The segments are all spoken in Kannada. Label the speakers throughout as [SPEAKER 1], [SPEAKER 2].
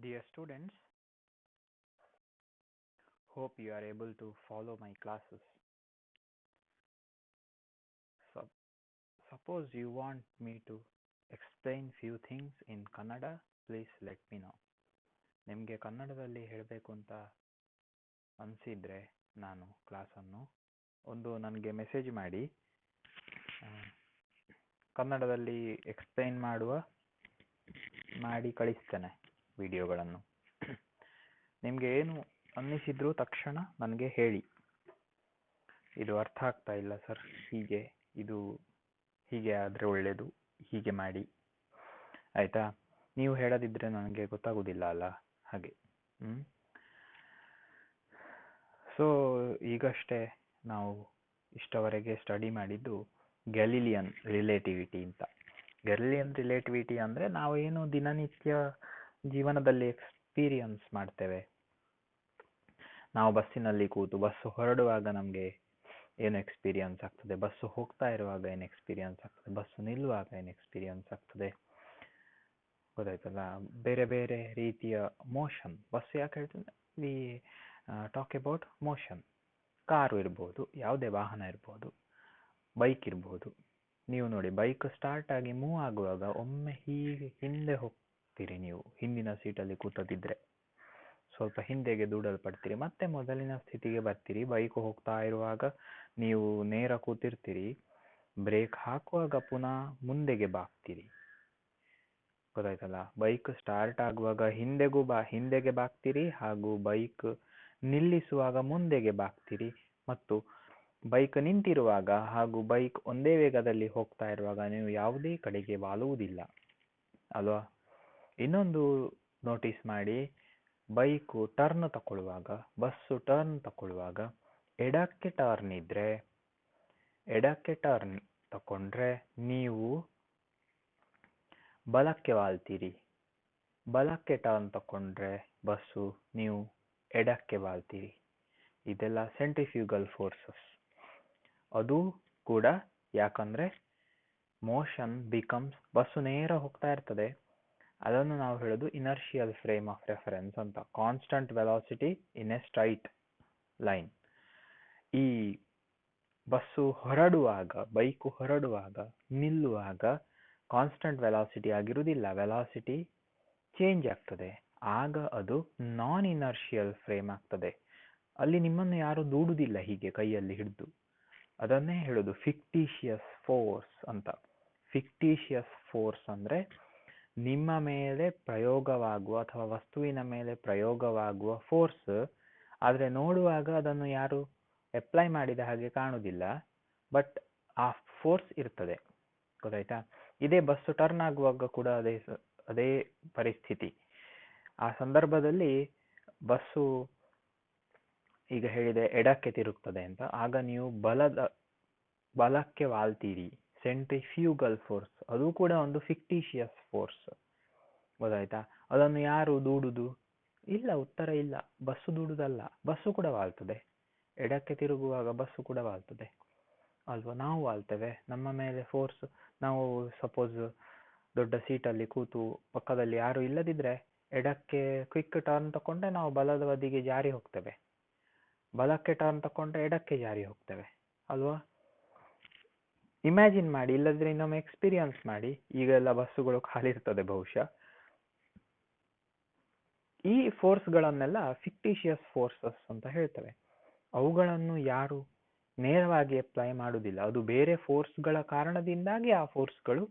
[SPEAKER 1] Dear students, hope you are able to follow my classes. Suppose you want me to explain few things in Kannada, please let me know. ನಿಮಗೆ ಕನ್ನಡದಲ್ಲಿ ಹೇಳಬೇಕು ಅಂತ ಅನಿಸಿದರೆ ನಾನು ಕ್ಲಾಸನ್ನು ನನಗೆ ಮೆಸೇಜ್ ಕನ್ನಡದಲ್ಲಿ ಎಕ್ಸ್ಪ್ಲೈನ್ ಮಾಡಿ ಕಳಿಸ್ತೇನೆ ವಿಡಿಯೋಗಳನ್ನು. ನಿಮಗೆ ಏನು ಅನ್ನಿಸಿದ್ರೂ ತಕ್ಷಣ ನನಗೆ ಹೇಳಿ, ಇದು ಅರ್ಥ ಆಗ್ತಾ ಇಲ್ಲ ಸರ್, ಹೀಗೆ ಆದರೆ ಒಳ್ಳೆಯದು, ಹೀಗೆ ಮಾಡಿ, ಆಯಿತಾ? ನೀವು ಹೇಳದಿದ್ದರೆ ನನಗೆ ಗೊತ್ತಾಗೋದಿಲ್ಲ ಅಲ್ಲ, ಹಾಗೆ. ಸೊ ಈಗಷ್ಟೇ ನಾವು ಇಷ್ಟವರೆಗೆ ಸ್ಟಡಿ ಮಾಡಿದ್ದು ಗ್ಯಾಲಿಲಿಯನ್ ರಿಲೇಟಿವಿಟಿ ಅಂತ. ಗ್ಯಾಲಿಲಿಯನ್ ರಿಲೇಟಿವಿಟಿ ಅಂದರೆ ನಾವು ಏನು ದಿನನಿತ್ಯ ಜೀವನದಲ್ಲಿ ಎಕ್ಸ್ಪೀರಿಯನ್ಸ್ ಮಾಡ್ತೇವೆ. ನಾವು ಬಸ್ಸಿನಲ್ಲಿ ಕೂತು ಬಸ್ಸು ಹೊರಡುವಾಗ ನಮಗೆ ಏನು ಎಕ್ಸ್ಪೀರಿಯನ್ಸ್ ಆಗ್ತದೆ, ಬಸ್ಸು ಹೋಗ್ತಾ ಇರುವಾಗ ಏನು ಎಕ್ಸ್ಪೀರಿಯನ್ಸ್ ಆಗ್ತದೆ, ಬಸ್ಸು ನಿಲ್ಲುವಾಗ ಏನು ಎಕ್ಸ್ಪೀರಿಯನ್ಸ್ ಆಗ್ತದೆ, ಗೊತ್ತಾಯ್ತಲ್ಲ? ಬೇರೆ ಬೇರೆ ರೀತಿಯ ಮೋಷನ್. ಬಸ್ಸು ಯಾಕೆ ಹೇಳ್ತದೆ? We talk about motion. Car ಇರ್ಬೋದು, ಯಾವುದೇ ವಾಹನ ಇರ್ಬೋದು, ಬೈಕ್ ಇರ್ಬೋದು. ನೀವು ನೋಡಿ, ಬೈಕ್ ಸ್ಟಾರ್ಟ್ ಆಗಿ ಮೂವ್ ಆಗುವಾಗ ಒಮ್ಮೆ ಹೀಗೆ ಹಿಂದೆ ಹೋಗ್ತೀರಿ. ನೀವು ಹಿಂದಿನ ಸೀಟಲ್ಲಿ ಕೂತದಿದ್ರೆ ಸ್ವಲ್ಪ ಹಿಂದೆಗೆ ದೂಡಲ್ಪಡ್ತೀರಿ, ಮತ್ತೆ ಮೊದಲಿನ ಸ್ಥಿತಿಗೆ ಬರ್ತೀರಿ. ಬೈಕ್ ಹೋಗ್ತಾ ಇರುವಾಗ ನೀವು ನೇರ ಕೂತಿರ್ತೀರಿ, ಬ್ರೇಕ್ ಹಾಕುವಾಗ ಪುನಃ ಮುಂದೆಗೆ ಬಾಗ್ತೀರಿ, ಗೊತ್ತಾಯ್ತಲ್ಲ? ಬೈಕ್ ಸ್ಟಾರ್ಟ್ ಆಗುವಾಗ ಹಿಂದೆಗೆ ಬಾಗ್ತೀರಿ, ಹಾಗೂ ಬೈಕ್ ನಿಲ್ಲಿಸುವಾಗ ಮುಂದೆಗೆ ಬಾಗ್ತೀರಿ, ಮತ್ತು ಬೈಕ್ ನಿಂತಿರುವಾಗ ಹಾಗೂ ಬೈಕ್ ಒಂದೇ ವೇಗದಲ್ಲಿ ಹೋಗ್ತಾ ಇರುವಾಗ ನೀವು ಯಾವುದೇ ಕಡೆಗೆ ವಾಲುವುದಿಲ್ಲ ಅಲ್ವಾ? ಇನ್ನೊಂದು ನೋಟಿಸ್ ಮಾಡಿ, ಬೈಕು ಟರ್ನ್ ತಗೊಳ್ಳುವಾಗ, ಬಸ್ಸು ಟರ್ನ್ ತಗೊಳ್ಳುವಾಗ ಎಡಕ್ಕೆ ಟರ್ನ್ ಇದ್ರೆ, ಎಡಕ್ಕೆ ಟರ್ನ್ ತಗೊಂಡ್ರೆ ನೀವು ಬಲಕ್ಕೆ ವಾಲ್ತೀರಿ. ಬಲಕ್ಕೆ ಟರ್ನ್ ತಗೊಂಡ್ರೆ ಬಸ್ಸು ನೀವು ಎಡಕ್ಕೆ ವಾಲ್ತೀರಿ. ಇದೆಲ್ಲ ಸೆಂಟ್ರಿಫ್ಯೂಗಲ್ ಫೋರ್ಸಸ್. ಅದು ಕೂಡ ಯಾಕಂದ್ರೆ ಮೋಷನ್ ಬಿಕಮ್ಸ್, ಬಸ್ಸು ನೇರ ಹೋಗ್ತಾ ಇರ್ತದೆ, ಅದನ್ನು ನಾವು ಹೇಳೋದು ಇನರ್ಷಿಯಲ್ ಫ್ರೇಮ್ ಆಫ್ ರೆಫರೆನ್ಸ್ ಅಂತ. Constant velocity in a straight line. ಈ ಬಸ್ಸು ಹೊರಡುವಾಗ, ಬೈಕು ಹೊರಡುವಾಗ, ನಿಲ್ಲುವಾಗ ಕಾನ್ಸ್ಟಂಟ್ ವೆಲಾಸಿಟಿ ಆಗಿರುವುದಿಲ್ಲ, ವೆಲಾಸಿಟಿ ಚೇಂಜ್ ಆಗ್ತದೆ. ಆಗ ಅದು ನಾನ್ ಇನರ್ಷಿಯಲ್ ಫ್ರೇಮ್ ಆಗ್ತದೆ. ಅಲ್ಲಿ ನಿಮ್ಮನ್ನು ಯಾರು ದೂಡುವುದಿಲ್ಲ ಹೀಗೆ ಕೈಯಲ್ಲಿ ಹಿಡಿದು. ಅದನ್ನೇ ಹೇಳೋದು ಫಿಕ್ಟಿಷಿಯಸ್ ಫೋರ್ಸ್ ಅಂತ. ಫಿಕ್ಟಿಷಿಯಸ್ ಫೋರ್ಸ್ ಅಂದರೆ ನಿಮ್ಮ ಮೇಲೆ ಪ್ರಯೋಗವಾಗುವ ಅಥವಾ ವಸ್ತುವಿನ ಮೇಲೆ ಪ್ರಯೋಗವಾಗುವ ಫೋರ್ಸ್, ಆದರೆ ನೋಡುವಾಗ ಅದನ್ನು ಯಾರು ಅಪ್ಲೈ ಮಾಡಿದ ಹಾಗೆ ಕಾಣುವುದಿಲ್ಲ, ಬಟ್ ಆ ಫೋರ್ಸ್ ಇರ್ತದೆ, ಗೊತ್ತಾಯ್ತಾ? ಇದೇ ಬಸ್ಸು ಟರ್ನ್ ಆಗುವಾಗ ಕೂಡ ಅದೇ ಪರಿಸ್ಥಿತಿ. ಆ ಸಂದರ್ಭದಲ್ಲಿ ಬಸ್ಸು ಈಗ ಹೇಳಿದೆ ಎಡಕ್ಕೆ ತಿರುಗ್ತದೆ ಅಂತ, ಆಗ ನೀವು ಬಲಕ್ಕೆ ವಾಲ್ತೀರಿ. ಸೆಂಟ್ರಿಫ್ಯೂಗಲ್ ಫೋರ್ಸ್, ಅದು ಕೂಡ ಒಂದು ಫಿಕ್ಟಿಷಿಯಸ್ ಫೋರ್ಸ್, ಗೊತ್ತಾಯ್ತಾ? ಅದನ್ನು ಯಾರು ದೂಡುದು? ಇಲ್ಲ, ಉತ್ತರ ಇಲ್ಲ. ಬಸ್ಸು ದೂಡುದಲ್ಲ, ಬಸ್ಸು ಕೂಡ ವಾಲ್ತದೆ. ಎಡಕ್ಕೆ ತಿರುಗುವಾಗ ಬಸ್ಸು ಕೂಡ ವಾಲ್ತದೆ ಅಲ್ವಾ? ನಾವು ವಾಲ್ತೇವೆ. ನಮ್ಮ ಮೇಲೆ ಫೋರ್ಸ್, ನಾವು ಸಪೋಸ್ ದೊಡ್ಡ ಸೀಟಲ್ಲಿ ಕೂತು ಪಕ್ಕದಲ್ಲಿ ಯಾರು ಇಲ್ಲದಿದ್ರೆ ಎಡಕ್ಕೆ ಕ್ವಿಕ್ ಟರ್ನ್ ತಗೊಂಡ್ರೆ ನಾವು ಬಲದ ಬದಿಗೆ ಜಾರಿ ಹೋಗ್ತೇವೆ, ಬಲಕ್ಕೆ ಟರ್ನ್ ತಗೊಂಡ್ರೆ ಎಡಕ್ಕೆ ಜಾರಿ ಹೋಗ್ತೇವೆ ಅಲ್ವಾ? ಇಮ್ಯಾಜಿನ್ ಮಾಡಿ, ಇಲ್ಲದ್ರೆ ಇನ್ನೊಮ್ಮೆ ಎಕ್ಸ್ಪೀರಿಯನ್ಸ್ ಮಾಡಿ. ಈಗೆಲ್ಲ ಬಸ್ಸುಗಳು ಖಾಲಿ ಇರ್ತದೆ ಬಹುಶಃ. ಈ ಫೋರ್ಸ್ಗಳನ್ನೆಲ್ಲ ಫಿಕ್ಟಿಷಿಯಸ್ ಫೋರ್ಸಸ್ ಅಂತ ಹೇಳ್ತೇವೆ. ಅವುಗಳನ್ನು ಯಾರು ನೇರವಾಗಿ ಅಪ್ಲೈ ಮಾಡುವುದಿಲ್ಲ. ಅದು ಬೇರೆ ಫೋರ್ಸ್ಗಳ ಕಾರಣದಿಂದಾಗಿ ಆ ಫೋರ್ಸ್ಗಳು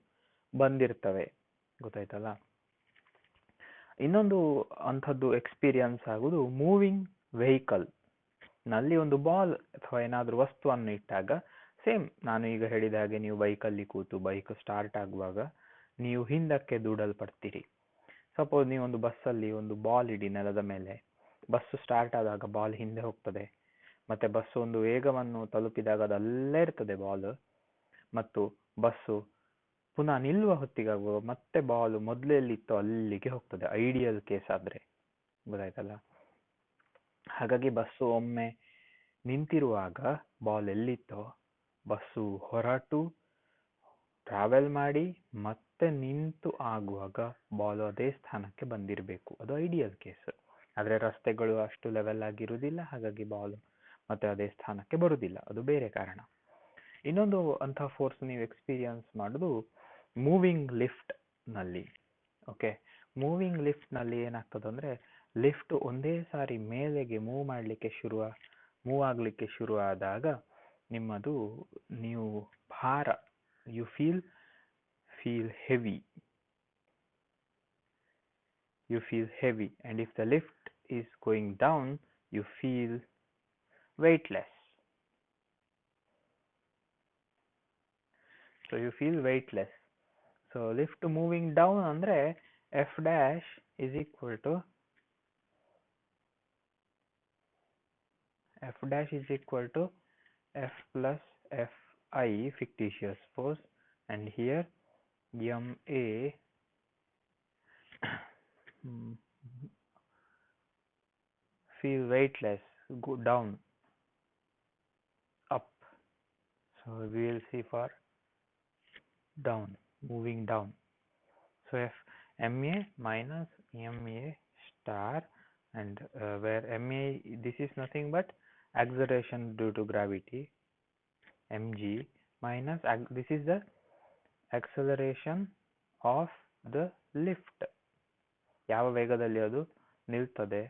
[SPEAKER 1] ಬಂದಿರ್ತವೆ, ಗೊತ್ತಾಯ್ತಲ್ಲ? ಇನ್ನೊಂದು ಅಂಥದ್ದು ಎಕ್ಸ್ಪೀರಿಯನ್ಸ್ ಆಗುವುದು ಮೂವಿಂಗ್ ವೆಹಿಕಲ್ ನಲ್ಲಿ. ಒಂದು ಬಾಲ್ ಅಥವಾ ಏನಾದರೂ ವಸ್ತುವನ್ನು ಇಟ್ಟಾಗ ಸೇಮ್ ನಾನು ಈಗ ಹೇಳಿದ ಹಾಗೆ, ನೀವು ಬೈಕಲ್ಲಿ ಕೂತು ಬೈಕ್ ಸ್ಟಾರ್ಟ್ ಆಗುವಾಗ ನೀವು ಹಿಂದಕ್ಕೆ ದೂಡಲ್ಪಡ್ತೀರಿ. ಸಪೋಸ್ ನೀವು ಒಂದು ಬಸ್ಸಲ್ಲಿ ಒಂದು ಬಾಲ್ ಇಡಿ ನೆಲದ ಮೇಲೆ, ಬಸ್ಸು ಸ್ಟಾರ್ಟ್ ಆದಾಗ ಬಾಲ್ ಹಿಂದೆ ಹೋಗ್ತದೆ, ಮತ್ತೆ ಬಸ್ಸು ಒಂದು ವೇಗವನ್ನು ತಲುಪಿದಾಗ ಅದು ಅಲ್ಲೇ ಇರ್ತದೆ ಬಾಲ್, ಮತ್ತು ಬಸ್ಸು ಪುನಃ ನಿಲ್ಲುವ ಹೊತ್ತಿಗಾಗುವಾಗ ಮತ್ತೆ ಬಾಲ್ ಮೊದಲೆಲ್ಲಿತ್ತೋ ಅಲ್ಲಿಗೆ ಹೋಗ್ತದೆ, ಐಡಿಯಲ್ ಕೇಸ್ ಆದ್ರೆ, ಗೊತ್ತಾಯ್ತಲ್ಲ? ಹಾಗಾಗಿ ಬಸ್ಸು ಒಮ್ಮೆ ನಿಂತಿರುವಾಗ ಬಾಲ್ ಎಲ್ಲಿತ್ತೋ ಬಸ್ಸು ಹೊರಟು ಟ್ರಾವೆಲ್ ಮಾಡಿ ಮತ್ತೆ ನಿಂತು ಆಗುವಾಗ ಬಾಲು ಅದೇ ಸ್ಥಾನಕ್ಕೆ ಬಂದಿರಬೇಕು. ಅದು ಐಡಿಯಲ್ ಕೇಸ್. ಆದರೆ ರಸ್ತೆಗಳು ಅಷ್ಟು ಲೆವೆಲ್ ಆಗಿರುವುದಿಲ್ಲ, ಹಾಗಾಗಿ ಬಾಲು ಮತ್ತೆ ಅದೇ ಸ್ಥಾನಕ್ಕೆ ಬರುವುದಿಲ್ಲ. ಅದು ಬೇರೆ ಕಾರಣ. ಇನ್ನೊಂದು ಅಂಥ ಫೋರ್ಸ್ ನೀವು ಎಕ್ಸ್ಪೀರಿಯನ್ಸ್ ಮಾಡೋದು ಮೂವಿಂಗ್ ಲಿಫ್ಟ್ನಲ್ಲಿ. ಓಕೆ, ಮೂವಿಂಗ್ ಲಿಫ್ಟ್ನಲ್ಲಿ ಏನಾಗ್ತದೆ ಅಂದರೆ, ಲಿಫ್ಟ್ ಒಂದೇ ಸಾರಿ ಮೇಲೆಗೆ ಮೂವ್ ಆಗಲಿಕ್ಕೆ ಶುರು ಆದಾಗ ನಿಮ್ಮದು ನೀವು ಭಾರ, you feel heavy. You feel heavy, and if the lift is going down, you feel weightless. So you feel weightless. So lift moving down andre F dash is equal to F plus Fi, fictitious force, and here ma feel weightless, go down, up. So we will see for down, moving down. So F ma minus ma star, and where ma, this is nothing but acceleration due to gravity, mg, minus this is the acceleration of the lift, ಯಾವ ವೇಗದಲ್ಲಿ ಅದು ನಿಲ್ತದೆ.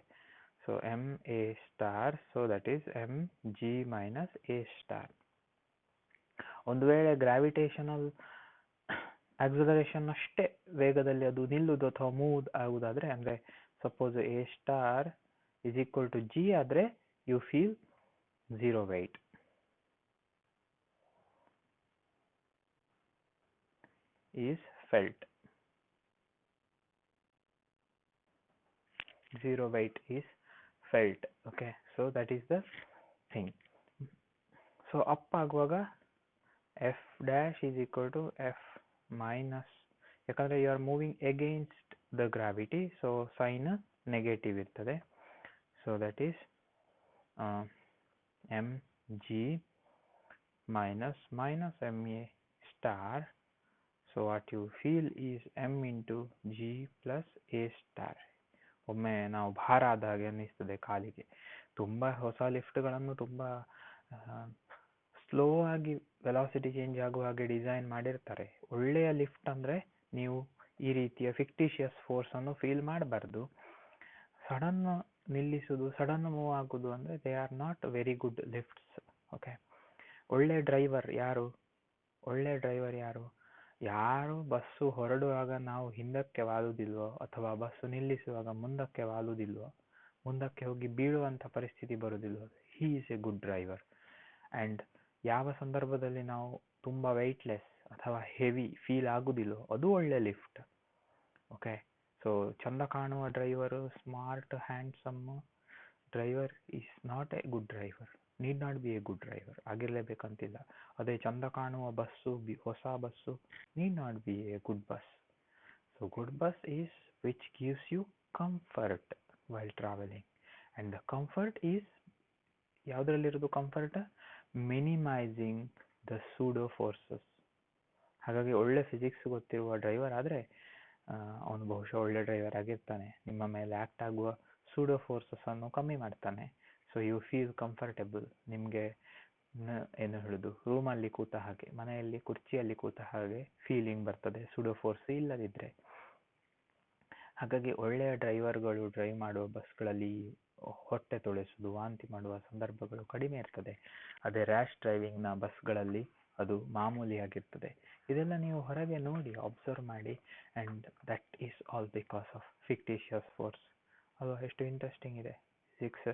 [SPEAKER 1] So ma star, so that is mg minus a star. ಒಂದು ವೇಳೆ ಗ್ರಾವಿಟೇಷನಲ್ ಆಕ್ಸಲರೇಷನ್ ಅಷ್ಟೇ ವೇಗದಲ್ಲಿ ಅದು ನಿಲ್ಲುವುದು ಅಥವಾ ಮೂವ್ ಆಗುವುದಾದ್ರೆ, ಅಂದರೆ suppose a star is equal to g ಆದರೆ you feel zero weight. is felt. Zero weight is felt. Okay, so that is the thing. So up ಆಗುವಾಗ F dash is equal to F minus, ಯಾಕಂದರೆ you are moving against the gravity, so sign negative ಇರ್ತದೆ. So that is mg minus ma star. So what you feel is m into g plus a star. ಒಮ್ಮೆ ನಾವು ಭಾರ ಆದ ಹಾಗೆ ಅನ್ನಿಸ್ತದೆ ಕಾಲಿಗೆ. ತುಂಬ ಹೊಸ ಲಿಫ್ಟ್ಗಳನ್ನು ತುಂಬ ಸ್ಲೋ ಆಗಿ ವೆಲಾಸಿಟಿ ಚೇಂಜ್ ಆಗುವ ಹಾಗೆ ಡಿಸೈನ್ ಮಾಡಿರ್ತಾರೆ. ಒಳ್ಳೆಯ ಲಿಫ್ಟ್ ಅಂದರೆ ನೀವು ಈ ರೀತಿಯ ಫಿಕ್ಟಿಷಿಯಸ್ ಫೋರ್ಸನ್ನು ಫೀಲ್ ಮಾಡಬಾರ್ದು. ಸಡನ್ ನಿಲ್ಲಿಸೋದು, ಸಡನ್ ಮೂವ್ ಆಗೋದು ಅಂದರೆ they are not very good lifts. Okay, ಒಳ್ಳೆ ಡ್ರೈವರ್ ಯಾರು? ಯಾರು ಬಸ್ಸು ಹೊರಡುವಾಗ ನಾವು ಹಿಂದಕ್ಕೆ ವಾಲುವುದಿಲ್ವೋ, ಅಥವಾ ಬಸ್ಸು ನಿಲ್ಲಿಸುವಾಗ ಮುಂದಕ್ಕೆ ವಾಲುವುದಿಲ್ವೋ, ಮುಂದಕ್ಕೆ ಹೋಗಿ ಬೀಳುವಂಥ ಪರಿಸ್ಥಿತಿ ಬರುವುದಿಲ್ವೋ, he is a good driver. And ಯಾವ ಸಂದರ್ಭದಲ್ಲಿ ನಾವು ತುಂಬ ವೆಯ್ಟ್ಲೆಸ್ ಅಥವಾ ಹೆವಿ ಫೀಲ್ ಆಗುವುದಿಲ್ವೋ ಅದು ಒಳ್ಳೆ ಲಿಫ್ಟ್. ಓಕೆ, ಸೊ ಚಂದ ಕಾಣುವ driver, smart handsome driver is not a good driver, need not be a good driver, ಆಗಿರಲೇಬೇಕಂತಿಲ್ಲ. ಅದೇ ಚಂದ ಕಾಣುವ ಬಸ್ಸು, ಹೊಸ bus, need not be a good bus. So good bus is which gives you comfort while travelling, and the comfort is ಯಾವುದರಲ್ಲಿರೋದು comfort? Minimising the pseudo forces. ಹಾಗಾಗಿ ಒಳ್ಳೆ ಫಿಸಿಕ್ಸ್ ಗೊತ್ತಿರುವ ಡ್ರೈವರ್ ಆದರೆ ಅವನು ಬಹುಶಃ ಒಳ್ಳೆ ಡ್ರೈವರ್ ಆಗಿರ್ತಾನೆ. ನಿಮ್ಮ ಮೇಲೆ ಆ್ಯಕ್ಟ್ ಆಗುವ ಸೂಡೋ ಫೋರ್ಸಸ್ಸನ್ನು ಕಮ್ಮಿ ಮಾಡ್ತಾನೆ. So you feel comfortable. ನಿಮಗೆ ಏನು ಹೇಳೋದು, ರೂಮಲ್ಲಿ ಕೂತ ಹಾಗೆ, ಮನೆಯಲ್ಲಿ ಕುರ್ಚಿಯಲ್ಲಿ ಕೂತ ಹಾಗೆ ಫೀಲಿಂಗ್ ಬರ್ತದೆ ಸೂಡೋ ಫೋರ್ಸ್ ಇಲ್ಲದಿದ್ದರೆ. ಹಾಗಾಗಿ ಒಳ್ಳೆಯ ಡ್ರೈವರ್ಗಳು ಡ್ರೈವ್ ಮಾಡುವ ಬಸ್ಗಳಲ್ಲಿ ಹೊಟ್ಟೆ ತೊಳೆಸೋದು, ವಾಂತಿ ಮಾಡುವ ಸಂದರ್ಭಗಳು ಕಡಿಮೆ ಇರ್ತದೆ. ಅದೇ ರ್ಯಾಶ್ ಡ್ರೈವಿಂಗ್ನ ಬಸ್ಗಳಲ್ಲಿ ಅದು ಮಾಮೂಲಿಯಾಗಿರ್ತದೆ. ಇದೆಲ್ಲ ನೀವು ಹೊರಗೆ ನೋಡಿ, ಅಬ್ಸರ್ವ್ ಮಾಡಿ. And that is all because of fictitious force. ಅದು ಎಷ್ಟು ಇಂಟ್ರೆಸ್ಟಿಂಗ್ ಇದೆ physics.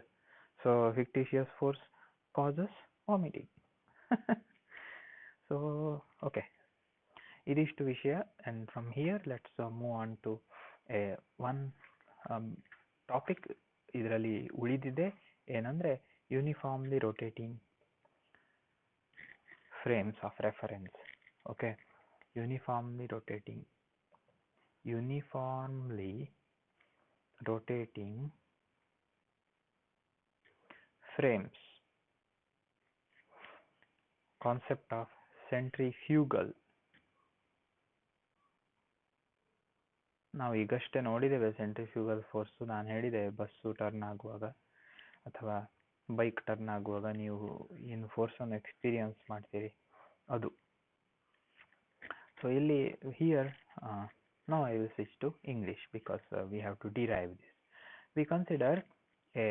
[SPEAKER 1] So fictitious force causes vomiting. So okay, ಇದಿಷ್ಟು ವಿಷಯ. And from here let's move on to one topic. ಇದರಲ್ಲಿ ಉಳಿದಿದೆ ಏನಂದರೆ uniformly rotating frames of reference. Okay, uniformly rotating frames. Concept of centrifugal ನಾವು ಈಗಷ್ಟೇ ನೋಡಿದ್ದೇವೆ ಸೆಂಟ್ರಿಫ್ಯೂಗಲ್ ಫೋರ್ಸು. ನಾನು ಹೇಳಿದೆ ಬಸ್ಸು ಟರ್ನ್ ಆಗುವಾಗ ಅಥವಾ ಬೈಕ್ ಟರ್ನ್ ಆಗುವಾಗ ನೀವು ಏನು ಫೋರ್ಸನ್ನು ಎಕ್ಸ್ಪೀರಿಯನ್ಸ್ ಮಾಡ್ತೀರಿ ಅದು. ಸೊ ಇಲ್ಲಿ here now I will switch to English because we have to derive this. We consider a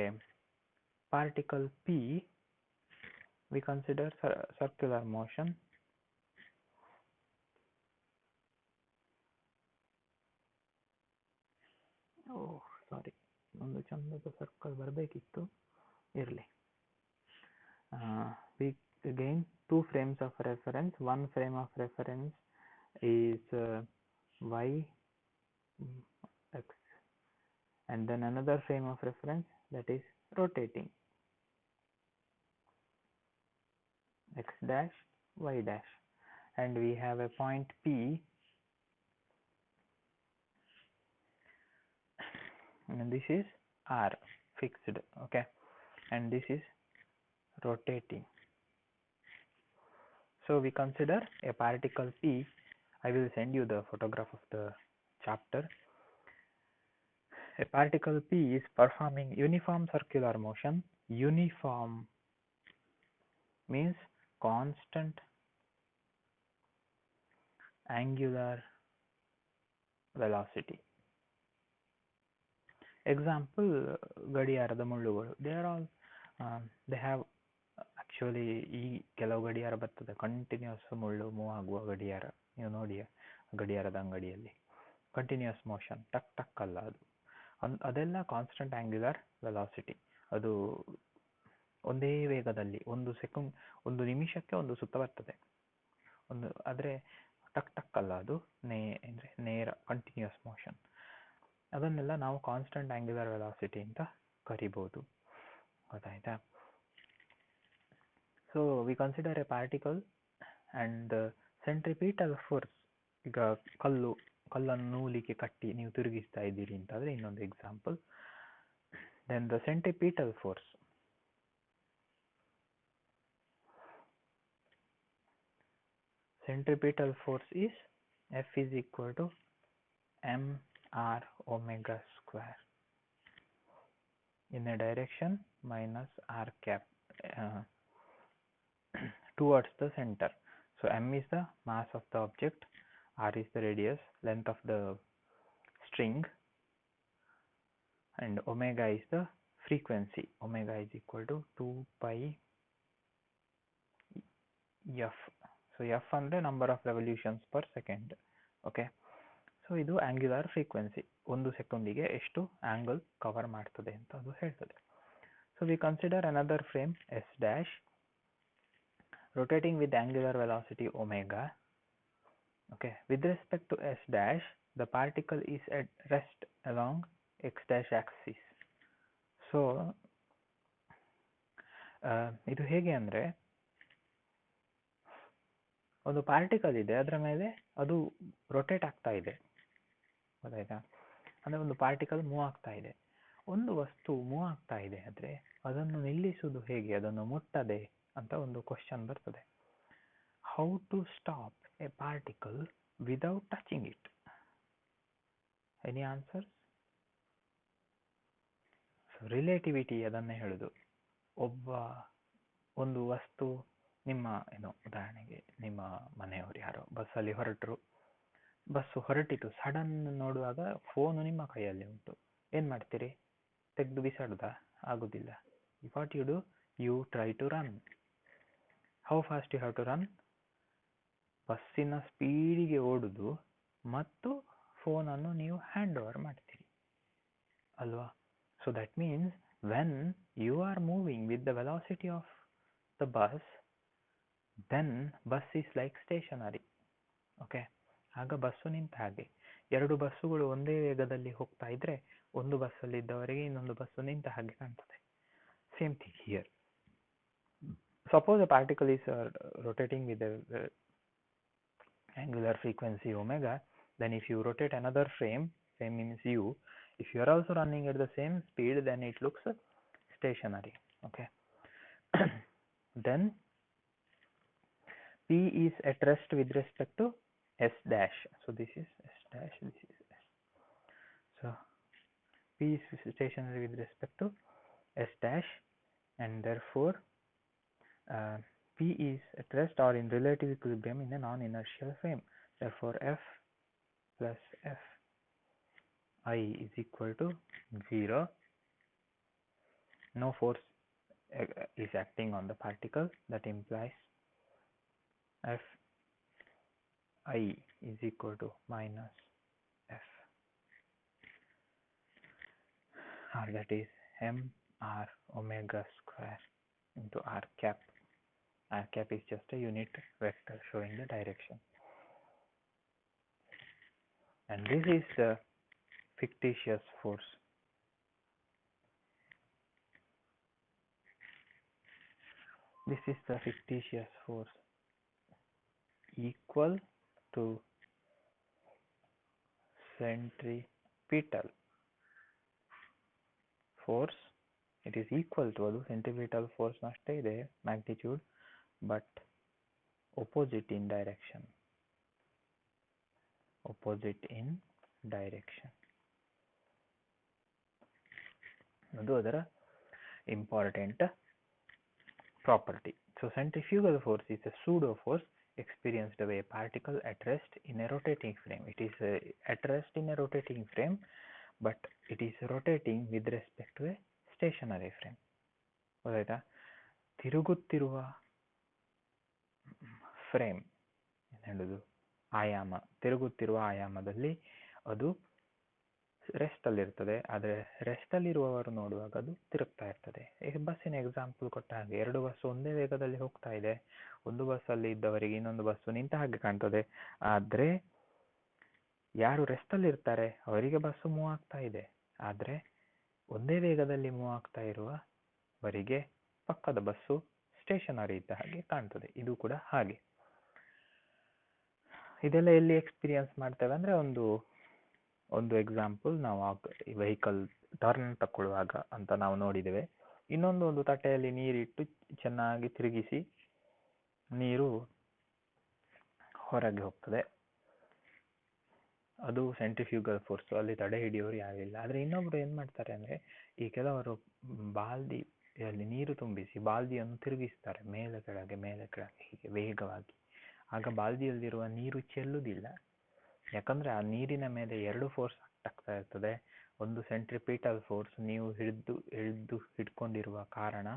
[SPEAKER 1] particle P, we consider circular motion ಸಾರಿ, ಒಂದು ಚಂದದ ಸರ್ಕಲ್ ಬರಬೇಕಿತ್ತು, ಇರಲಿ. We again two frames of reference. One frame of reference is y x, and then another frame of reference that is rotating x dash y dash, and we have a point P, and this is r fixed, okay, and this is rotating. So we consider a particle P. I will send you the photograph of the chapter. A particle P is performing uniform circular motion. Uniform means constant angular velocity. Example, ಗಡಿಯಾರದ ಮುಳ್ಳುಗಳು. They are all they have actually ಈ ಕೆಲವು ಗಡಿಯಾರ ಬರ್ತದೆ ಕಂಟಿನ್ಯೂಸ್ ಮುಳ್ಳು ಮೂವ್ ಆಗುವ ಗಡಿಯಾರ, ನೀವು ನೋಡಿ ಗಡಿಯಾರದ ಅಂಗಡಿಯಲ್ಲಿ ಕಂಟಿನ್ಯೂಸ್ ಮೋಷನ್, ಟಕ್ ಟಕ್ ಅಲ್ಲ ಅದು. ಅದೆಲ್ಲ ಕಾನ್ಸ್ಟಂಟ್ ಆಂಗ್ಯುಲರ್ ವೆಲಾಸಿಟಿ. ಅದು ಒಂದೇ ವೇಗದಲ್ಲಿ ಒಂದು ನಿಮಿಷಕ್ಕೆ ಒಂದು ಸುತ್ತ ಬರ್ತದೆ ಆದರೆ ಟಕ್ ಟಕ್ ಅಲ್ಲ ಅದು, ನೇರ ಕಂಟಿನ್ಯೂಸ್ ಮೋಷನ್. ಅದನ್ನೆಲ್ಲ ನಾವು ಕಾನ್ಸ್ಟಂಟ್ ಆಂಗ್ಯುಲರ್ ವೆಲಾಸಿಟಿ ಅಂತ ಕರಿಬಹುದು, ಗೊತ್ತಾಯ್ತಾ? So we consider a particle and centripetal force. ಈಗ ಕಲ್ಲನ್ನು ನೂಲಿಗೆ ಕಟ್ಟಿ ನೀವು ತಿರುಗಿಸ್ತಾ ಇದ್ದೀರಿ ಅಂತಾದರೆ ಇನ್ನೊಂದು example. Then the centripetal force. Centripetal force is F is equal to mr omega square in a direction minus r cap towards the center. So m is the mass of the object, r is the radius, length of the string, and omega is the frequency. Omega is equal to 2 pi f. So f ಅಂದ್ರೆ number of revolutions per second, okay. So ಇದು ಆಂಗ್ಯುಲರ್ ಫ್ರೀಕ್ವೆನ್ಸಿ, ಒಂದು ಸೆಕೆಂಡಿಗೆ ಎಷ್ಟು ಆಂಗಲ್ ಕವರ್ ಮಾಡ್ತದೆ ಅಂತ ಅದು ಹೇಳ್ತದೆ. So we consider another frame s dash rotating with angular velocity omega. Okay, with respect to s dash, the particle is at rest along x dash axis. So ಇದು ಹೇಗೆ ಅಂದರೆ, ಒಂದು ಪಾರ್ಟಿಕಲ್ ಇದೆ, ಅದರ ಮೇಲೆ ಅದು ರೊಟೇಟ್ ಆಗ್ತಾ ಇದೆ, ಗೊತ್ತಾಯ್ತಾ? ಅಂದರೆ ಒಂದು ಪಾರ್ಟಿಕಲ್ ಮೂವ್ ಆಗ್ತಾ ಇದೆ. ಒಂದು ವಸ್ತು ಮೂವ್ ಆಗ್ತಾ ಇದೆ ಆದರೆ ಅದನ್ನು ನಿಲ್ಲಿಸುವುದು ಹೇಗೆ, ಅದನ್ನು ಮುಟ್ಟದೆ ಅಂತ ಒಂದು ಕ್ವಶನ್ ಬರ್ತದೆ. How to stop a particle without touching it? Any answers? Relativity ಅದನ್ನೇ ಹೇಳುದು. ಒಂದು ವಸ್ತು, ನಿಮ್ಮ ಉದಾಹರಣೆಗೆ ನಿಮ್ಮ ಮನೆಯವರು ಯಾರೋ ಬಸ್ಸಲ್ಲಿ ಹೊರಟರು, ಬಸ್ಸು ಹೊರಟಿತು, ಸಡನ್ ನೋಡುವಾಗ ಫೋನು ನಿಮ್ಮ ಕೈಯಲ್ಲಿ ಉಂಟು, ಏನು ಮಾಡ್ತೀರಿ? ತೆಗೆದು ಬಿಸಾಡುದಾ? ಆಗುದಿಲ್ಲ. What you do? You try to run. How fast you have to run? ಬಸ್ಸಿನ ಸ್ಪೀಡಿಗೆ ಓಡುದು ಮತ್ತು ಫೋನನ್ನು ನೀವು ಹ್ಯಾಂಡ್ ಓವರ್ ಮಾಡ್ತೀರಿ ಅಲ್ವಾ? So that means when you are moving with the velocity of the bus, then bus is like stationary, okay. ಆಗ ಬಸ್ಸು ನಿಂತ ಹಾಗೆ. ಎರಡು ಬಸ್ಸುಗಳು ಒಂದೇ ವೇಗದಲ್ಲಿ ಹೋಗ್ತಾ ಇದ್ರೆ ಒಂದು ಬಸ್ಸಲ್ಲಿ ಇದ್ದವರಿಗೆ ಇನ್ನೊಂದು ಬಸ್ಸು ನಿಂತ ಹಾಗೆ ಕಾಣ್ತದೆ. Same thing here. Suppose a particle is rotating with the angular frequency omega, then if you rotate another frame means you, if you are also running at the same speed, then it looks stationary, okay. Then P is at rest with respect to S dash. So this is S dash, this is S. P is stationary with respect to S dash, and therefore P is at rest or in relative equilibrium in a non-inertial frame. Therefore F plus F I is equal to 0. No force is acting on the particle. That implies F I is equal to minus F, or that is m r omega square into r cap. R cap is just a unit vector showing the direction, and this is the fictitious force. This is the fictitious force equal to centripetal force. It is equal to ಅದು centripetal force ಅಷ್ಟೇ ಇದೆ magnitude, but opposite in direction. Opposite in direction. ಅದು ಅದರ important property. So centrifugal force is a pseudo force experienced by a particle at rest in a rotating frame. It is at rest in a rotating frame, but it is rotating with respect to a stationary frame. ಗೊತ್ತಾಯ್ತಾ? ತಿರುಗುತ್ತಿರುವ ಫ್ರೇಮ್ ಹೇಳುದು ಆಯಾಮ, ತಿರುಗುತ್ತಿರುವ ಆಯಾಮದಲ್ಲಿ ಅದು ರೆಸ್ಟ್ ಅಲ್ಲಿರ್ತದೆ. ಆದರೆ ರೆಸ್ಟ್ ಅಲ್ಲಿರುವವರು ನೋಡುವಾಗ ಅದು ತಿರುಗ್ತಾ ಇರ್ತದೆ. ಬಸ್ಸಿನ ಎಕ್ಸಾಂಪಲ್ ಕೊಟ್ಟ ಹಾಗೆ, ಎರಡು ಬಸ್ಸು ಒಂದೇ ವೇಗದಲ್ಲಿ ಹೋಗ್ತಾ ಇದೆ, ಒಂದು ಬಸ್ಸಲ್ಲಿ ಇದ್ದವರಿಗೆ ಇನ್ನೊಂದು ಬಸ್ಸು ನಿಂತ ಹಾಗೆ ಕಾಣ್ತದೆ. ಆದರೆ ಯಾರು ರೆಸ್ಟ್ ಅಲ್ಲಿ ಇರ್ತಾರೆ ಅವರಿಗೆ ಬಸ್ಸು ಮೂವ್ ಆಗ್ತಾ ಇದೆ. ಆದರೆ ಒಂದೇ ವೇಗದಲ್ಲಿ ಮೂವ್ ಆಗ್ತಾ ಇರುವವರಿಗೆ ಪಕ್ಕದ ಬಸ್ಸು ಸ್ಟೇಷನರಿ ಇದ್ದ ಹಾಗೆ ಕಾಣ್ತದೆ. ಇದು ಕೂಡ ಹಾಗೆ. ಇದೆಲ್ಲ ಎಲ್ಲಿ ಎಕ್ಸ್ಪೀರಿಯನ್ಸ್ ಮಾಡ್ತೇವೆ ಅಂದ್ರೆ, ಒಂದು ಎಕ್ಸಾಂಪಲ್ ನಾವು ವೆಹಿಕಲ್ ಟರ್ನ್ ತಗೊಳ್ಳುವಾಗ ಅಂತ ನಾವು ನೋಡಿದ್ದೇವೆ. ಒಂದು ತಟ್ಟೆಯಲ್ಲಿ ನೀರಿಟ್ಟು ಚೆನ್ನಾಗಿ ತಿರುಗಿಸಿ ನೀರು ಹೊರಗೆ ಹೋಗ್ತದೆ. ಅದು ಸೆಂಟ್ರಿಫ್ಯೂಗಲ್ ಫೋರ್ಸ್, ಅಲ್ಲಿ ತಡೆ ಹಿಡಿಯೋರು ಯಾರಿಲ್ಲ. ಆದರೆ ಇನ್ನೊಬ್ರು ಏನ್ ಮಾಡ್ತಾರೆ ಅಂದ್ರೆ, ಈ ಕೆಲವರು ಬಾಲ್ದಿಯಲ್ಲಿ ನೀರು ತುಂಬಿಸಿ ಬಾಲ್ದಿಯನ್ನು ತಿರುಗಿಸ್ತಾರೆ ಮೇಲೆ ಕೆಳಗೆ ಹೀಗೆ ವೇಗವಾಗಿ. ಆಗ ಬಾಲ್ದಿಯಲ್ಲಿರುವ ನೀರು ಚೆಲ್ಲುವುದಿಲ್ಲ, ಯಾಕಂದ್ರೆ ಆ ನೀರಿನ ಮೇಲೆ ಎರಡು ಫೋರ್ಸ್ ಆಗ್ತಾ ಇರ್ತದೆ. ಒಂದು ಸೆಂಟ್ರಿಪೀಟಲ್ ಫೋರ್ಸ್, ನೀವು ಹಿಡ್ಕೊಂಡಿರುವ ಕಾರಣ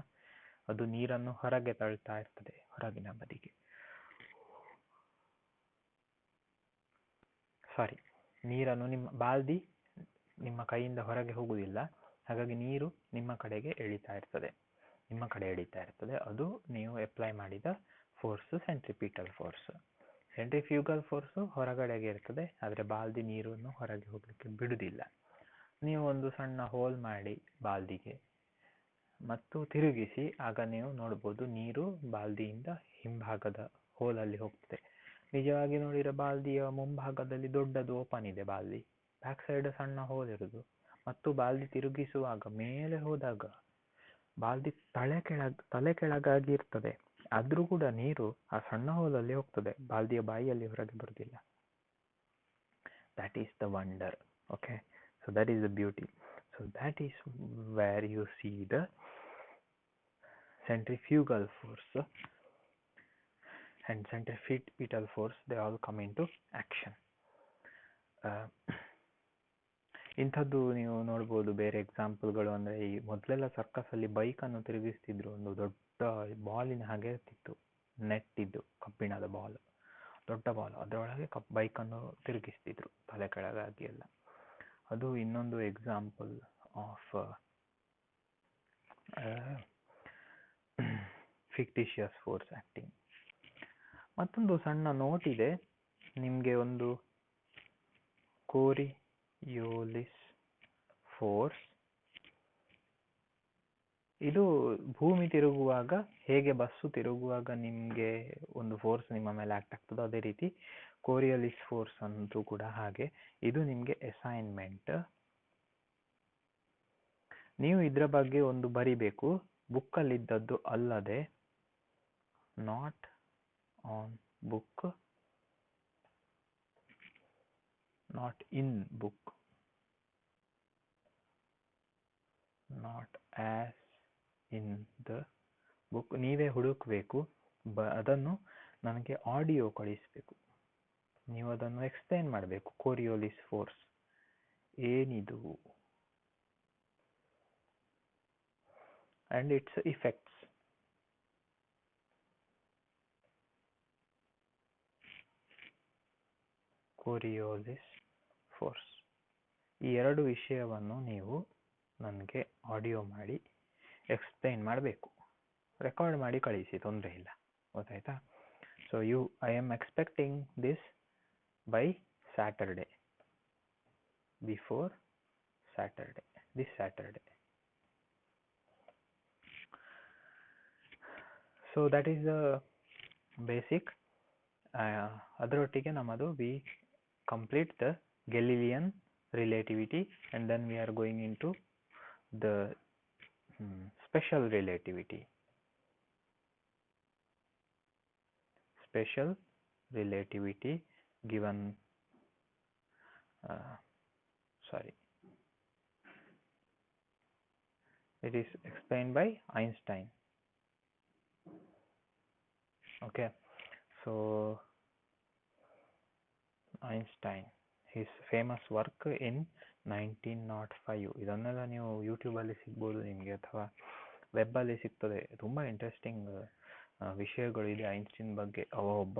[SPEAKER 1] ಅದು ನೀರನ್ನು ಹೊರಗೆ ತಳ್ತಾ ಇರ್ತದೆ, ಹೊರಗಿನ ಬದಿಗೆ. ನೀರನ್ನು ಬಾಲ್ದಿ ನಿಮ್ಮ ಕೈಯಿಂದ ಹೊರಗೆ ಹೋಗುವುದಿಲ್ಲ, ಹಾಗಾಗಿ ನೀರು ನಿಮ್ಮ ಕಡೆ ಎಳಿತಾ ಇರ್ತದೆ. ಅದು ನೀವು ಅಪ್ಲೈ ಮಾಡಿದ force centripetal force. Centrifugal force ಹೊರಗಡೆಗೆ ಇರ್ತದೆ, ಆದರೆ ಬಾಲ್ದಿ ನೀರನ್ನು ಹೊರಗೆ ಹೋಗ್ಲಿಕ್ಕೆ ಬಿಡುವುದಿಲ್ಲ. ನೀವು ಒಂದು ಸಣ್ಣ ಹೋಲ್ ಮಾಡಿ ಬಾಲ್ದಿಗೆ ಮತ್ತು ತಿರುಗಿಸಿ, ಆಗ ನೀವು ನೋಡ್ಬೋದು ನೀರು ಬಾಲ್ದಿಯಿಂದ ಹಿಂಭಾಗದ ಹೋಲಲ್ಲಿ ಹೋಗ್ತದೆ. ನಿಜವಾಗಿ ನೋಡಿದ್ರೆ ಬಾಲ್ದಿಯ ಮುಂಭಾಗದಲ್ಲಿ ದೊಡ್ಡದು ಓಪನ್ ಇದೆ ಬಾಲ್ದಿ, ಬ್ಯಾಕ್ ಸೈಡ್ ಸಣ್ಣ ಹೋಲ್ ಇರುದು. ಮತ್ತು ಬಾಲ್ದಿ ತಿರುಗಿಸುವಾಗ ಮೇಲೆ ಹೋದಾಗ ಬಾಲ್ದಿ ತಲೆ ಕೆಳಗಾಗಿ ಇರ್ತದೆ, ಆದ್ರೂ ಕೂಡ ನೀರು ಆ ಸಣ್ಣ ಹೋಲಲ್ಲಿ ಹೋಗ್ತದೆ, ಬಾಲ್ದಿಯ ಬಾಯಿಯಲ್ಲಿ ಹೊರಗೆ ಬರುವುದಿಲ್ಲ. That is the wonder. Okay, so that is the beauty. So that is where U C the centrifugal force and centripetal force, they all come into action. ಇಂಥದ್ದು ನೀವು ನೋಡ್ಬೋದು ಬೇರೆ ಎಕ್ಸಾಂಪಲ್ಗಳು. ಅಂದ್ರೆ ಈ ಮೊದಲೆಲ್ಲ ಸರ್ಕಸ್ ಅಲ್ಲಿ ಬೈಕ್ ಅನ್ನು ತಿರುಗಿಸ್ತಿದ್ರು, ಒಂದು ದೊಡ್ಡ ಬಾಲಿನ ಹಾಗೆ ಇರ್ತಿತ್ತು, ನೆಟ್ ಇದ್ದು ಕಬ್ಬಿಣದ ಬಾಲ್, ದೊಡ್ಡ ಬಾಲ್, ಅದರೊಳಗೆ ಬೈಕ್ ಅನ್ನು ತಿರುಗಿಸ್ತಿದ್ರು ತಲೆ ಕೆಳಗಾಗಿ ಎಲ್ಲ. ಅದು ಇನ್ನೊಂದು example of fictitious force acting. ಮತ್ತೊಂದು ಸಣ್ಣ ನೋಟ್ ಇದೆ ನಿಮಗೆ, ಒಂದು ಕೋರಿಯೋಲಿಸ್ ಫೋರ್ಸ್. ಇದು ಭೂಮಿ ತಿರುಗುವಾಗ ಹೇಗೆ ಬಸ್ಸು ತಿರುಗುವಾಗ ನಿಮಗೆ ಒಂದು ಫೋರ್ಸ್ ನಿಮ್ಮ ಮೇಲೆ ಆಕ್ಟ್ ಆಗ್ತದೋ, ಅದೇ ರೀತಿ ಕೋರಿಯೋಲಿಸ್ ಫೋರ್ಸ್ ಅಂತೂ ಕೂಡ ಹಾಗೆ. ಇದು ನಿಮಗೆ ಅಸೈನ್ಮೆಂಟ್. ನೀವು ಇದರ ಬಗ್ಗೆ ಒಂದು ಬರಿಬೇಕು, ಬುಕ್ಕಲ್ಲಿದ್ದದ್ದು ಅಲ್ಲದೆ, not on book, not in book. Not as in the book. ನೀವೇ ಹುಡುಕಬೇಕು, ಅದನ್ನು ನನಗೆ ಆಡಿಯೋ ಕಳಿಸಬೇಕು. ನೀವು ಅದನ್ನು ಎಕ್ಸ್ಪ್ಲೈನ್ ಮಾಡಬೇಕು. ಕೋರಿಯೋಲಿಸ್ ಫೋರ್ಸ್ ಏನಿದು and its effects. ಕೋರಿಯೋಲಿಸ್ ಫೋರ್ಸ್, ಈ ಎರಡು ವಿಷಯವನ್ನು ನೀವು ನನಗೆ ಆಡಿಯೋ ಮಾಡಿ ಎಕ್ಸ್ಪ್ಲೈನ್ ಮಾಡಬೇಕು. ರೆಕಾರ್ಡ್ ಮಾಡಿ ಕಳಿಸಿ, ತೊಂದರೆ ಇಲ್ಲ, ಗೊತ್ತಾಯ್ತಾ? So I am expecting this by Saturday, before Saturday, this Saturday. So that is the basic. ಅದರೊಟ್ಟಿಗೆ ನಮ್ಮದು we complete the Galilean relativity and then we are going into the special relativity. Special relativity given it is explained by Einstein. Okay, so Einstein, his famous work in 1905. ಇದನ್ನೆಲ್ಲ ನೀವು ಯೂಟ್ಯೂಬಲ್ಲಿ ಸಿಗ್ಬೋದು ನಿಮಗೆ, ಅಥವಾ ವೆಬ್ಬಲ್ಲಿ ಸಿಗ್ತದೆ. ತುಂಬ ಇಂಟ್ರೆಸ್ಟಿಂಗ್ ವಿಷಯಗಳು ಇದೆ ಐನ್ಸ್ಟೈನ್ ಬಗ್ಗೆ. ಒಬ್ಬ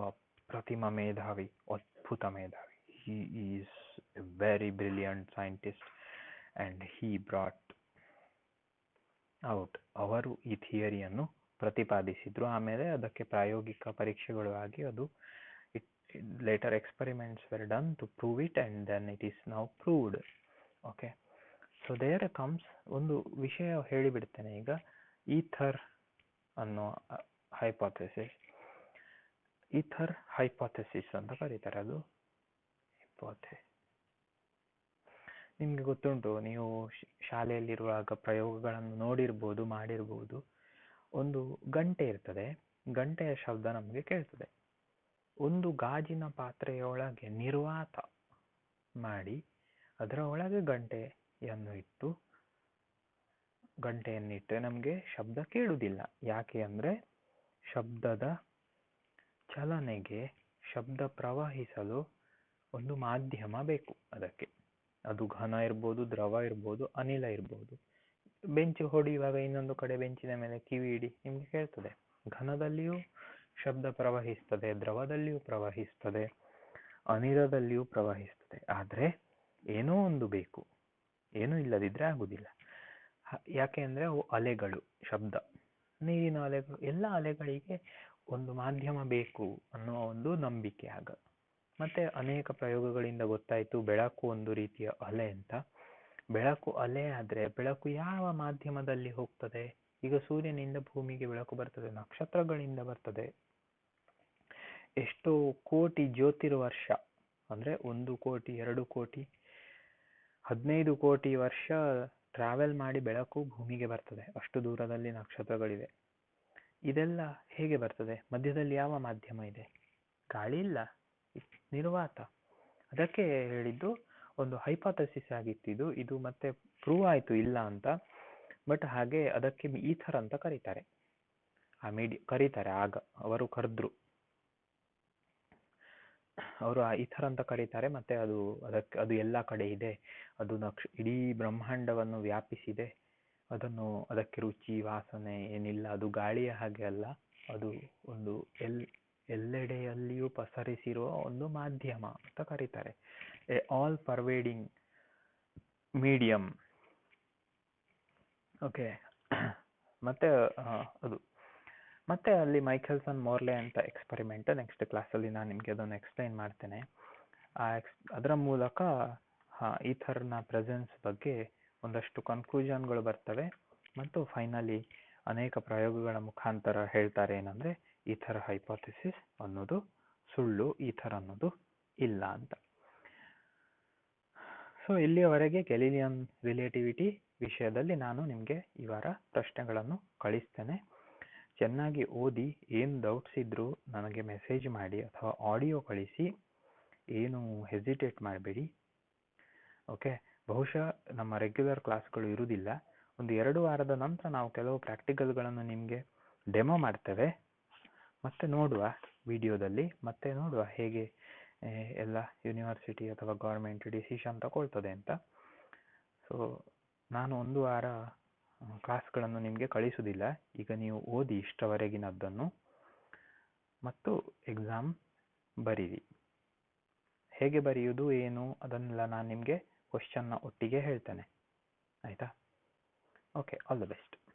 [SPEAKER 1] ಪ್ರತಿಮಾ ಮೇಧಾವಿ, ಅದ್ಭುತ ಮೇಧಾವಿ. he is a very brilliant scientist and he brought out, ಅವರು ಈ ಥಿಯರಿಯನ್ನು ಪ್ರತಿಪಾದಿಸಿದ್ರು. ಆಮೇಲೆ ಅದಕ್ಕೆ ಪ್ರಾಯೋಗಿಕ ಪರೀಕ್ಷೆಗಳು ಆಗಿ ಅದು later experiments were done to prove it and then it is now proved. Okay, so there comes ಒಂದು ವಿಷಯ ಹೇಳಿಬಿಡ್ತೇನೆ ಈಗ. ಈಥರ್ ಅನ್ನೋ ಹೈಪೋಥೆಸಿಸ್, ಈಥರ್ ಹೈಪೋಥೆಸಿಸ್ ಅಂತ ಕರೀತಾರೆ. ಅದು ನಿಮಗೆ ಗೊತ್ತುಂಟು, ನೀವು ಶಾಲೆಯಲ್ಲಿರುವಾಗ ಪ್ರಯೋಗಗಳನ್ನು ನೋಡಿರ್ಬೋದು, ಮಾಡಿರ್ಬೋದು. ಒಂದು ಗಂಟೆ ಇರ್ತದೆ, ಗಂಟೆಯ ಶಬ್ದ ನಮಗೆ ಕೇಳ್ತದೆ. ಒಂದು ಗಾಜಿನ ಪಾತ್ರೆಯೊಳಗೆ ನಿರ್ವಾತ ಮಾಡಿ ಅದರ ಒಳಗೆ ಗಂಟೆಯನ್ನಿಟ್ಟರೆ ನಮಗೆ ಶಬ್ದ ಕೇಳುವುದಿಲ್ಲ. ಯಾಕೆ ಅಂದರೆ ಶಬ್ದದ ಚಲನೆಗೆ, ಶಬ್ದ ಪ್ರವಹಿಸಲು ಒಂದು ಮಾಧ್ಯಮ ಬೇಕು ಅದಕ್ಕೆ. ಅದು ಘನ ಇರ್ಬೋದು, ದ್ರವ ಇರ್ಬೋದು, ಅನಿಲ ಇರ್ಬೋದು. ಬೆಂಚ್ ಹೊಡೆಯುವಾಗ ಇನ್ನೊಂದು ಕಡೆ ಬೆಂಚಿನ ಮೇಲೆ ಕಿವಿ ಇಡಿ, ನಿಮಗೆ ಕೇಳ್ತದೆ. ಘನದಲ್ಲಿಯೂ ಶಬ್ದ ಪ್ರವಹಿಸ್ತದೆ, ದ್ರವದಲ್ಲಿಯೂ ಪ್ರವಹಿಸ್ತದೆ, ಅನಿಲದಲ್ಲಿಯೂ ಪ್ರವಹಿಸ್ತದೆ. ಆದರೆ ಏನೋ ಒಂದು ಬೇಕು, ಏನೂ ಇಲ್ಲದಿದ್ದರೆ ಆಗುವುದಿಲ್ಲ. ಯಾಕೆ ಅಂದರೆ ಅವು ಅಲೆಗಳು, ಶಬ್ದ, ನೀರಿನ ಅಲೆಗಳು, ಎಲ್ಲ ಅಲೆಗಳಿಗೆ ಒಂದು ಮಾಧ್ಯಮ ಬೇಕು ಅನ್ನೋ ಒಂದು ನಂಬಿಕೆ ಆಗ. ಮತ್ತೆ ಅನೇಕ ಪ್ರಯೋಗಗಳಿಂದ ಗೊತ್ತಾಯಿತು ಬೆಳಕು ಒಂದು ರೀತಿಯ ಅಲೆ ಅಂತ. ಬೆಳಕು ಅಲೆ ಆದರೆ ಬೆಳಕು ಯಾವ ಮಾಧ್ಯಮದಲ್ಲಿ ಹೋಗ್ತದೆ? ಈಗ ಸೂರ್ಯನಿಂದ ಭೂಮಿಗೆ ಬೆಳಕು ಬರ್ತದೆ, ನಕ್ಷತ್ರಗಳಿಂದ ಬರ್ತದೆ. ಎಷ್ಟೋ ಕೋಟಿ ಜ್ಯೋತಿರ್ವರ್ಷ, ಅಂದರೆ 1 ಕೋಟಿ 2 ಕೋಟಿ 15 ಕೋಟಿ ವರ್ಷ ಟ್ರಾವೆಲ್ ಮಾಡಿ ಬೆಳಕು ಭೂಮಿಗೆ ಬರ್ತದೆ. ಅಷ್ಟು ದೂರದಲ್ಲಿ ನಕ್ಷತ್ರಗಳಿವೆ. ಇದೆಲ್ಲ ಹೇಗೆ ಬರ್ತದೆ? ಮಧ್ಯದಲ್ಲಿ ಯಾವ ಮಾಧ್ಯಮ ಇದೆ? ಗಾಳಿ ಇಲ್ಲ, ನಿರ್ವಾತ. ಅದಕ್ಕೆ ಹೇಳಿದ್ದು ಒಂದು ಹೈಪೋಥೆಸಿಸ್ ಆಗಿತ್ತು ಇದು ಮತ್ತೆ ಪ್ರೂವ್ ಆಯಿತು ಇಲ್ಲ ಅಂತ. ಬಟ್ ಹಾಗೆ ಅದಕ್ಕೆ ಈಥರ್ ಅಂತ ಕರೀತಾರೆ. ಕರೀತಾರೆ, ಆಗ ಅವರು ಕರೆದ್ರು, ಅವರು ಈಥರ್ ಅಂತ ಕರೀತಾರೆ. ಮತ್ತೆ ಅದು ಎಲ್ಲ ಕಡೆ ಇದೆ, ಅದು ಇಡೀ ಬ್ರಹ್ಮಾಂಡವನ್ನು ವ್ಯಾಪಿಸಿದೆ. ಅದಕ್ಕೆ ರುಚಿ ವಾಸನೆ ಏನಿಲ್ಲ, ಅದು ಗಾಳಿಯ ಹಾಗೆ ಅಲ್ಲ, ಅದು ಒಂದು ಎಲ್ಲೆಡೆಯಲ್ಲಿಯೂ ಪಸರಿಸಿರುವ ಒಂದು ಮಾಧ್ಯಮ ಅಂತ ಕರೀತಾರೆ. A all pervading medium. Okay, ಮತ್ತೆ ಅಲ್ಲಿ ಮೈಕೆಲ್ಸನ್ ಮೋರ್ಲೆ ಅಂತ ಎಕ್ಸ್ಪೆರಿಮೆಂಟ್ ನೆಕ್ಸ್ಟ್ ಕ್ಲಾಸಲ್ಲಿ ನಾನು ನಿಮಗೆ ಅದನ್ನು ಎಕ್ಸ್ಪ್ಲೈನ್ ಮಾಡ್ತೇನೆ. ಅದರ ಮೂಲಕ ಈಥರ್ನ ಪ್ರೆಸೆನ್ಸ್ ಬಗ್ಗೆ ಒಂದಷ್ಟು ಕನ್ಕ್ಲೂಷನ್ಗಳು ಬರ್ತವೆ. ಮತ್ತು ಫೈನಲಿ ಅನೇಕ ಪ್ರಯೋಗಗಳ ಮುಖಾಂತರ ಹೇಳ್ತಾರೆ ಏನಂದರೆ ಈಥರ್ ಹೈಪೋಥೆಸಿಸ್ ಅನ್ನೋದು ಸುಳ್ಳು, ಈಥರ್ ಅನ್ನೋದು ಇಲ್ಲ ಅಂತ. ಸೊ ಇಲ್ಲಿಯವರೆಗೆ ಗೆಲಿಲಿಯನ್ ರಿಲೇಟಿವಿಟಿ ವಿಷಯದಲ್ಲಿ ನಾನು ನಿಮಗೆ ಈ ವಾರ ಪ್ರಶ್ನೆಗಳನ್ನು ಕಳಿಸ್ತೇನೆ. ಚೆನ್ನಾಗಿ ಓದಿ, ಏನು ಡೌಟ್ಸ್ ಇದ್ದರೂ ನನಗೆ ಮೆಸೇಜ್ ಮಾಡಿ ಅಥವಾ ಆಡಿಯೋ ಕಳಿಸಿ, ಏನು ಹೆಸಿಟೇಟ್ ಮಾಡಬೇಡಿ. ಓಕೆ, ಬಹುಶಃ ನಮ್ಮ ರೆಗ್ಯುಲರ್ ಕ್ಲಾಸ್ಗಳು ಇರುವುದಿಲ್ಲ, ಒಂದು 2 ವಾರದ ನಂತರ ನಾವು ಕೆಲವು ಪ್ರಾಕ್ಟಿಕಲ್ಗಳನ್ನು ನಿಮಗೆ ಡೆಮೋ ಮಾಡ್ತೇವೆ. ಮತ್ತೆ ನೋಡುವ ವಿಡಿಯೋದಲ್ಲಿ, ಮತ್ತೆ ನೋಡುವ ಹೇಗೆ ಎಲ್ಲ ಯೂನಿವರ್ಸಿಟಿ ಅಥವಾ ಗೌರ್ಮೆಂಟ್ ಡಿಸಿಷನ್ ತಗೊಳ್ತದೆ ಅಂತ. ಸೊ ನಾನು 1 ವಾರ ಕ್ಲಾಸ್ಗಳನ್ನು ನಿಮಗೆ ಕಳಿಸುವುದಿಲ್ಲ. ಈಗ ನೀವು ಓದಿ ಇಷ್ಟವರೆಗಿನದ್ದನ್ನು ಮತ್ತು ಎಕ್ಸಾಮ್ ಬರೀರಿ. ಹೇಗೆ ಬರೆಯುವುದು ಏನು ಅದನ್ನೆಲ್ಲ ನಾನು ನಿಮಗೆ ಕ್ವಶನ್ನ ಒಟ್ಟಿಗೆ ಹೇಳ್ತೇನೆ. ಆಯಿತಾ? Okay, all the best.